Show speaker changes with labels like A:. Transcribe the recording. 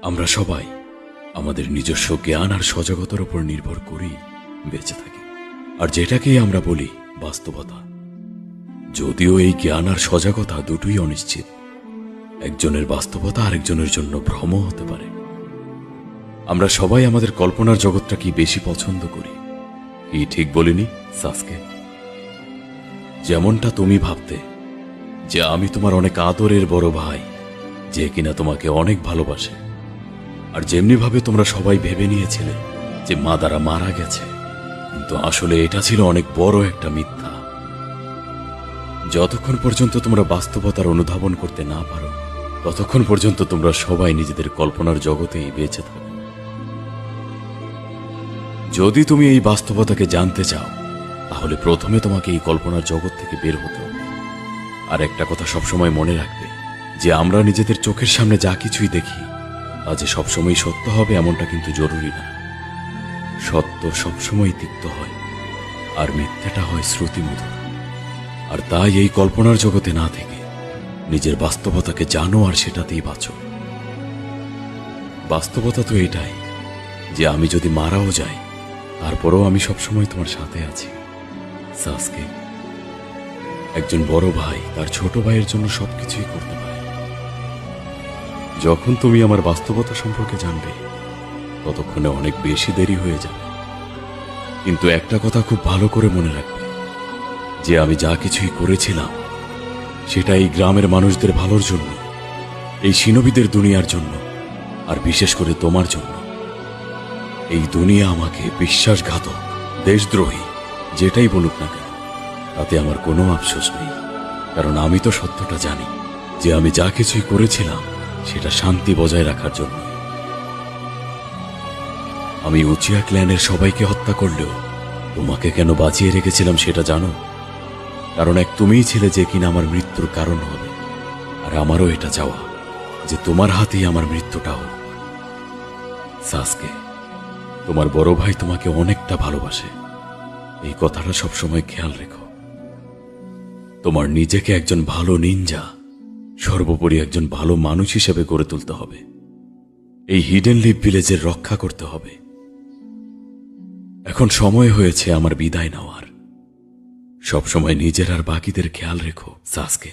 A: আমরা সবাই আমাদের নিজস্ব জ্ঞান আর সজাগতার উপর নির্ভর করেই বেঁচে থাকি, আর যেটাকেই আমরা বলি বাস্তবতা। যদিও এই জ্ঞান আর সজাগতা দুটোই অনিশ্চিত, একজনের বাস্তবতা আরেকজনের জন্য ভ্রম হতে পারে। আমরা সবাই আমাদের কল্পনার জগৎটাকে বেশি পছন্দ করি। কি ঠিক বলিনি সাসকে? যেমনটা তুমি ভাবতে যে আমি তোমার অনেক আদরের বড় ভাই, যে কিনা তোমাকে অনেক ভালোবাসে, আর যেমনি ভাবে তোমরা সবাই ভেবে নিয়েছিলে যে মাদারা মারা গেছে, কিন্তু আসলে এটা ছিল অনেক বড় একটা মিথ্যা। যতক্ষণ পর্যন্ত তোমরা বাস্তবতার অনুধাবন করতে না পারো, ততক্ষণ পর্যন্ত তোমরা সবাই নিজেদের কল্পনার জগতেই বেঁচে থাকো। যদি তুমি এই বাস্তবতাকে জানতে চাও, তাহলে প্রথমে তোমাকে এই কল্পনার জগৎ থেকে বের হতে হবে। আর একটা কথা সবসময় মনে রাখবে, যে আমরা নিজেদের চোখের সামনে যা কিছুই দেখি তা যে সবসময় সত্য হবে এমনটা কিন্তু জরুরি না। সত্য সবসময় তিক্ত হয়, আর মিথ্যাটা হয় শ্রুতিমধুর। আর তাই এই কল্পনার জগতে না থেকে নিজের বাস্তবতাকে জানো আর সেটাতেই বাঁচো। বাস্তবতা তো এটাই যে আমি যদি মারাও যাই, তারপরও আমি সবসময় তোমার সাথে আছি সাসকে। একজন বড় ভাই তার ছোট ভাইয়ের জন্য সবকিছুই করতে পারে। যখন তুমি আমার বাস্তবতা সম্পর্কে জানবে, ততক্ষণে অনেক বেশি দেরি হয়ে যাবে। কিন্তু একটা কথা খুব ভালো করে মনে রাখবে, যে আমি যা কিছুই করেছিলাম সেটা এই গ্রামের মানুষদের ভালোর জন্য, এই সিনবীদের দুনিয়ার জন্য, আর বিশেষ করে তোমার জন্য। এই দুনিয়া আমাকে বিশ্বাসঘাতক, দেশদ্রোহী যেটাই বলুক না কেন, তাতে আমার কোনো আফসোস নেই। কারণ আমি তো সত্যটা জানি যে আমি যা কিছুই করেছিলাম সেটা শান্তি বজায় রাখার জন্য। আমি উচিয়া ক্ল্যানের সবাইকে হত্যা করলেও তোমাকে কেন বাঁচিয়ে রেখেছিলাম সেটা জানো? কারণ এক তুমিই ছিলে যে কিনা আমার মৃত্যুর কারণ হবে। আর আমারও এটা চাওয়া যে তোমার হাতেই আমার মৃত্যুটা হোক। সাসকে, তোমার বড় ভাই তোমাকে অনেকটা ভালোবাসে, এই কথাটা সবসময় খেয়াল রেখো। তোমার নিজেকে একজন ভালো নিনজা, সর্বোপরি একজন ভালো মানুষ হিসেবে গড়ে তুলতে হবে। এই হিডেন লিভ ভিলেজের রক্ষা করতে হবে। এখন সময় হয়েছে আমার বিদায় নেওয়ার। সবসময় নিজের আর বাকিদের খেয়াল রেখো সাসকে।